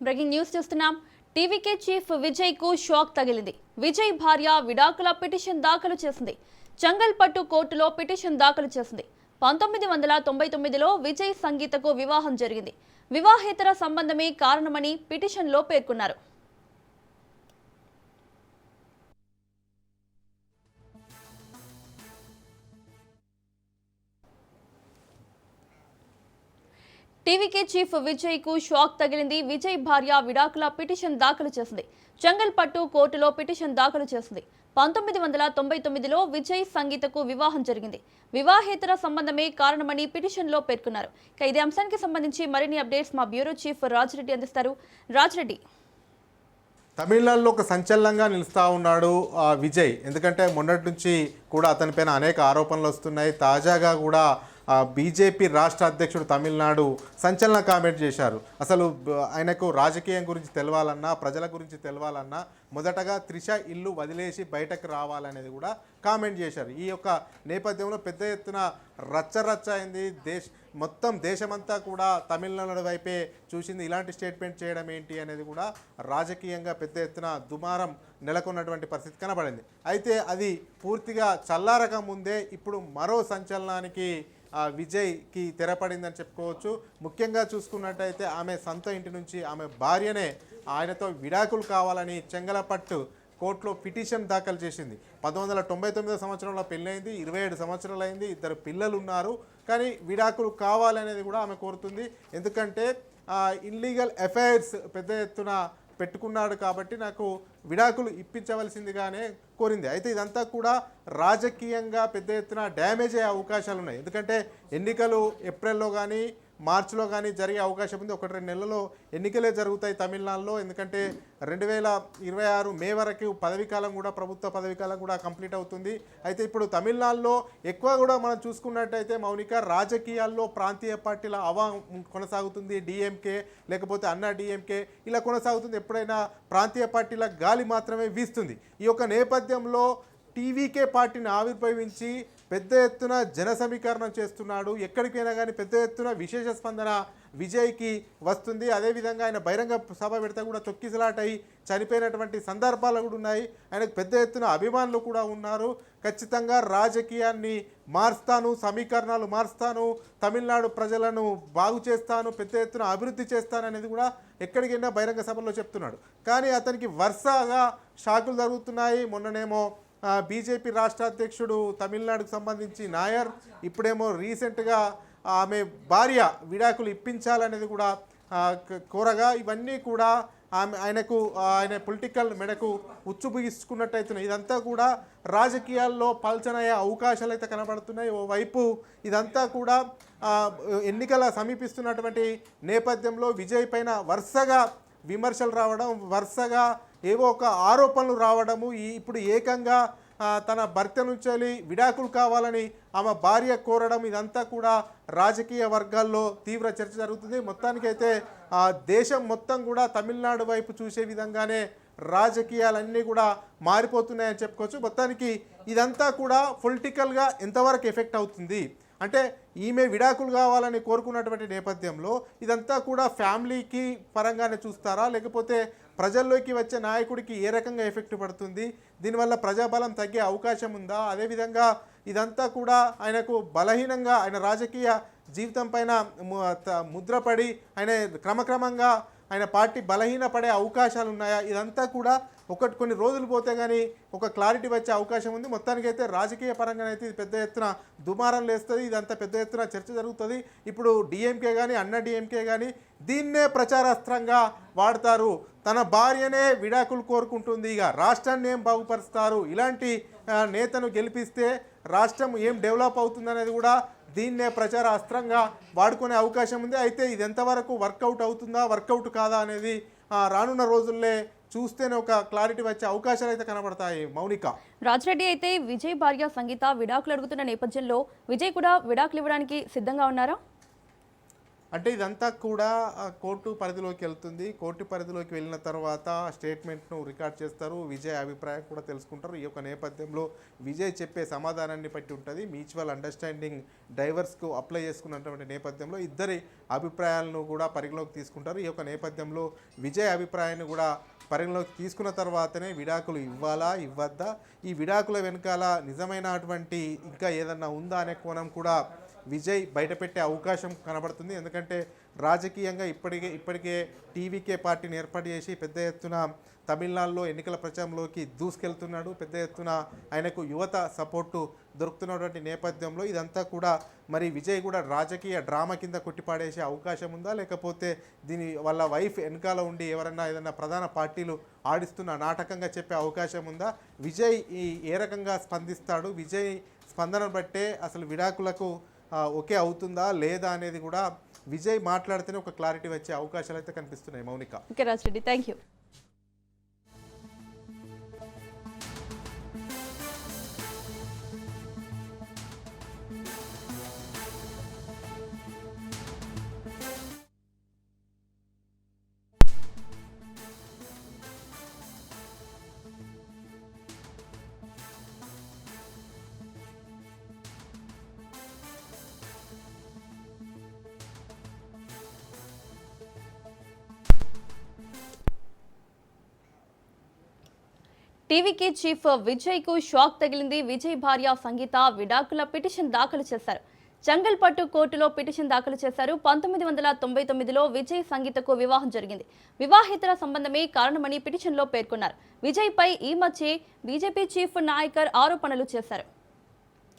Breaking news చూస్తున్నాం. TVK chief Vijay కు shock తగిలింది. విజయ్ భార్య విడాకుల పిటిషన్ దాఖలు చేసింది. చంగల్పట్టు కోర్టులో పిటిషన్ దాఖలు చేసింది. 1999లో విజయ్ సంగీతకు వివాహం జరిగింది. వివాహేతర సంబంధమే కారణమని పిటిషన్లో పేర్కొన్నారు. టీవీకే చీఫ్ విజయ్ కు షాక్ తగిలింది. విజయ్ భార్య విడాకుల పిటిషన్ దాఖలు చేసింది. చంగల్పట్టు కోర్టులో పిటిషన్ దాఖలు చేసింది. 1999లో విజయ్ సంగీతకు వివాహం జరిగింది. వివాహేతర సంబంధమే కారణమని పిటిషన్లో పేర్కొన్నారు. ఇదే అంశానికి సంబంధించి మరిన్ని అప్డేట్స్ మా బ్యూరో చీఫ్ రాజ్రెడ్డి అందిస్తారు. రాజ్రెడ్డి, తమిళనాడులో ఒక సంచలనంగా నిలుస్తూ ఉన్నాడు విజయ్. ఎందుకంటే మొన్నటి నుంచి కూడా అతనిపైన అనేక ఆరోపణలు వస్తున్నాయి. తాజాగా కూడా బీజేపీ రాష్ట్ర అధ్యక్షుడు తమిళనాడు సంచలన కామెంట్ చేశారు. అసలు ఆయనకు రాజకీయం గురించి తెలవాలన్నా, ప్రజల గురించి తెలవాలన్నా మొదటగా త్రిష ఇల్లు వదిలేసి బయటకు రావాలనేది కూడా కామెంట్ చేశారు. ఈ యొక్క నేపథ్యంలో పెద్ద ఎత్తున రచ్చరచ్చ అయింది. మొత్తం దేశమంతా కూడా తమిళనాడు వైపే చూసింది. ఇలాంటి స్టేట్మెంట్ చేయడం ఏంటి అనేది కూడా రాజకీయంగా పెద్ద ఎత్తున దుమారం నెలకొన్నటువంటి పరిస్థితి కనబడింది. అయితే అది పూర్తిగా చల్లారక ముందే ఇప్పుడు మరో సంచలనానికి విజయ్కి తెరపడిందని చెప్పుకోవచ్చు. ముఖ్యంగా చూసుకున్నట్టయితే ఆమె సొంత ఇంటి నుంచి ఆమె భార్యనే ఆయనతో విడాకులు కావాలని చెంగలపట్టు కోర్టులో పిటిషన్ దాఖలు చేసింది. 1999 సంవత్సరంలో పెళ్ళైంది, 27 సంవత్సరాలు అయింది, 2 పిల్లలు ఉన్నారు. కానీ విడాకులు కావాలనేది కూడా ఆమె కోరుతుంది. ఎందుకంటే ఇల్లీగల్ అఫైర్స్ పెద్ద ఎత్తున పెట్టుకున్నాడు కాబట్టి నాకు విడాకులు ఇప్పించవలసిందిగానే కోరింది. అయితే ఇదంతా కూడా రాజకీయంగా పెద్ద ఎత్తున డ్యామేజ్ అయ్యే అవకాశాలు ఉన్నాయి. ఎందుకంటే ఎన్నికలు ఏప్రిల్లో కానీ మార్చిలో కానీ జరిగే అవకాశం ఉంది. 1-2 నెలల్లో ఎన్నికలే జరుగుతాయి తమిళనాడులో. ఎందుకంటే 2026 మే వరకు పదవీకాలం కూడా, ప్రభుత్వ పదవీకాలం కూడా కంప్లీట్ అవుతుంది. అయితే ఇప్పుడు తమిళనాడులో ఎక్కువ కూడా మనం చూసుకున్నట్టయితే మౌనిక, రాజకీయాల్లో ప్రాంతీయ పార్టీల హవా కొనసాగుతుంది. డిఎంకే లేకపోతే అన్నా డిఎంకే ఇలా కొనసాగుతుంది. ఎప్పుడైనా ప్రాంతీయ పార్టీల గాలి మాత్రమే వీస్తుంది. ఈ యొక్క నేపథ్యంలో టీవీకే పార్టీని ఆవిర్భవించి పెద్ద ఎత్తున జన సమీకరణం చేస్తున్నాడు. ఎక్కడికైనా కానీ పెద్ద ఎత్తున విశేష స్పందన విజయ్కి వస్తుంది. అదేవిధంగా ఆయన బహిరంగ సభ పెడితే కూడా తొక్కిసలాటై చనిపోయినటువంటి సందర్భాలు కూడా ఉన్నాయి. ఆయనకు పెద్ద ఎత్తున అభిమానులు కూడా ఉన్నారు. ఖచ్చితంగా రాజకీయాన్ని మారుస్తాను, సమీకరణాలు మారుస్తాను, తమిళనాడు ప్రజలను బాగు చేస్తాను, పెద్ద ఎత్తున అభివృద్ధి చేస్తాను అనేది కూడా ఎక్కడికైనా బహిరంగ సభలో చెప్తున్నాడు. కానీ అతనికి వరుసగా షాకులు జరుగుతున్నాయి. మొన్ననేమో బీజేపీ రాష్ట్ర అధ్యక్షుడు తమిళనాడుకు సంబంధించి నాయర్, ఇప్పుడేమో రీసెంట్గా ఆమె భార్య విడాకులు ఇప్పించాలనేది కూడా కోరగా ఇవన్నీ కూడా ఆయన పొలిటికల్ మెడకు ఉచ్చు బిగించుకున్నట్టయితున్నాయి. ఇదంతా కూడా రాజకీయాల్లో పల్చనయ్యే అవకాశాలు అయితే కనబడుతున్నాయి. ఓవైపు ఇదంతా కూడా ఎన్నికల సమీపిస్తున్నటువంటి నేపథ్యంలో విజయ్ పైన వరుసగా విమర్శలు రావడం, వరుసగా ఏవో ఒక ఆరోపణలు రావడము, ఇప్పుడు ఏకంగా తన భర్త నుంచి విడాకులు కావాలని ఆమె భార్య కోరడం, ఇదంతా కూడా రాజకీయ వర్గాల్లో తీవ్ర చర్చ జరుగుతుంది. మొత్తానికైతే దేశం మొత్తం కూడా తమిళనాడు వైపు చూసే విధంగానే రాజకీయాలన్నీ కూడా మారిపోతున్నాయని చెప్పుకోవచ్చు. మొత్తానికి ఇదంతా కూడా పొలిటికల్గా ఎంతవరకు ఎఫెక్ట్ అవుతుంది అంటే, ఈమె విడాకులు కావాలని కోరుకున్నటువంటి నేపథ్యంలో ఇదంతా కూడా ఫ్యామిలీకి పరంగానే చూస్తారా, లేకపోతే ప్రజల్లోకి వచ్చే నాయకుడికి ఏ రకంగా ఎఫెక్ట్ పడుతుంది, దీనివల్ల ప్రజాబలం తగ్గే అవకాశం ఉందా, అదేవిధంగా ఇదంతా కూడా ఆయనకు బలహీనంగా ఆయన రాజకీయ జీవితం పైన ముద్రపడి ఆయన క్రమక్రమంగా ఆయన పార్టీ బలహీనపడే అవకాశాలు ఉన్నాయా, ఇదంతా కూడా కొన్ని రోజులు పోతే కానీ ఒక క్లారిటీ వచ్చే అవకాశం ఉంది. మొత్తానికైతే రాజకీయ పరంగానైతే ఇది పెద్ద ఎత్తున దుమారం లేస్తుంది. ఇదంతా పెద్ద ఎత్తున చర్చ జరుగుతుంది. ఇప్పుడు డిఎంకే కానీ అన్నా డిఎంకే కానీ దీన్నే ప్రచారాస్త్రంగా వాడతారు. తన భార్యనే విడాకులు కోరుకుంటుంది, ఇక రాష్ట్రాన్ని ఏం బాగుపరుస్తారు, ఇలాంటి నేతను గెలిపిస్తే రాష్ట్రం ఏం డెవలప్ అవుతుందనేది కూడా దీన్నే ప్రచార అస్త్రంగా వాడుకునే అవకాశం ఉంది. అయితే ఇది ఎంతవరకు వర్కౌట్ అవుతుందా, వర్కౌట్ కాదా అనేది రానున్న రోజుల్లో చూస్తేనే ఒక క్లారిటీ వచ్చే అవకాశాలు అయితే కనబడతాయి. మౌనిక, రాజ్రెడ్డి, అయితే విజయ్ భార్య సంగీత విడాకులు అడుగుతున్న నేపథ్యంలో విజయ్ కూడా విడాకులు ఇవ్వడానికి సిద్ధంగా ఉన్నారా? అంటే ఇదంతా కూడా కోర్టు పరిధిలోకి వెళ్తుంది. కోర్టు పరిధిలోకి వెళ్ళిన తర్వాత స్టేట్మెంట్ను రికార్డ్ చేస్తారు. విజయ్ అభిప్రాయం కూడా తెలుసుకుంటారు. ఈ యొక్క నేపథ్యంలో విజయ్ చెప్పే సమాధానాన్ని బట్టి ఉంటుంది. మ్యూచువల్ అండర్స్టాండింగ్ డైవర్స్కు అప్లై చేసుకున్నటువంటి నేపథ్యంలో ఇద్దరి అభిప్రాయాలను కూడా పరిగణలోకి తీసుకుంటారు. ఈ యొక్క నేపథ్యంలో విజయ్ అభిప్రాయాన్ని కూడా పరిగణలోకి తీసుకున్న తర్వాతనే విడాకులు ఇవ్వాలా ఇవ్వద్దా, ఈ విడాకుల వెనకాల నిజమైనటువంటి ఇంకా ఏదన్నా ఉందా అనే కోణం కూడా విజయ్ బయటపెట్టే అవకాశం కనబడుతుంది. ఎందుకంటే రాజకీయంగా ఇప్పటికే టీవీకే పార్టీని ఏర్పాటు చేసి పెద్ద ఎత్తున తమిళనాడులో ఎన్నికల ప్రచారంలోకి దూసుకెళ్తున్నాడు. పెద్ద ఎత్తున ఆయనకు యువత సపోర్టు దొరుకుతున్నటువంటి నేపథ్యంలో ఇదంతా కూడా మరి విజయ్ కూడా రాజకీయ డ్రామా కింద కొట్టిపాడేసే అవకాశం ఉందా, లేకపోతే దీని వాళ్ళ వైఫ్ వెనకాల ఉండి ఎవరన్నా ఏదన్నా ప్రధాన పార్టీలు ఆడిస్తున్న నాటకంగా చెప్పే అవకాశం ఉందా, విజయ్ ఏ రకంగా స్పందిస్తాడు, విజయ్ స్పందన బట్టే అసలు విడాకులకు ఓకే అవుతుందా లేదా అనేది కూడా విజయ్ మాట్లాడితేనే ఒక క్లారిటీ వచ్చే అవకాశాలు అయితే కనిపిస్తున్నాయి. Mounika. Okay Raja Reddy, thank you. TVK chief Vijay కు షాక్ తగిలింది. విజయ్ భార్య సంగీత విడాకుల పిటిషన్ దాఖలు చేశారు. చంగల్పట్టు కోర్టులో పిటిషన్ దాఖలు చేశారు. 1999లో విజయ్ సంగీతకు వివాహం జరిగింది. వివాహేతర సంబంధమే కారణమని పిటిషన్లో పేర్కొన్నారు. విజయ్ పై ఈ మధ్య బీజేపీ చీఫ్ నాయకర్ ఆరోపణలు చేశారు.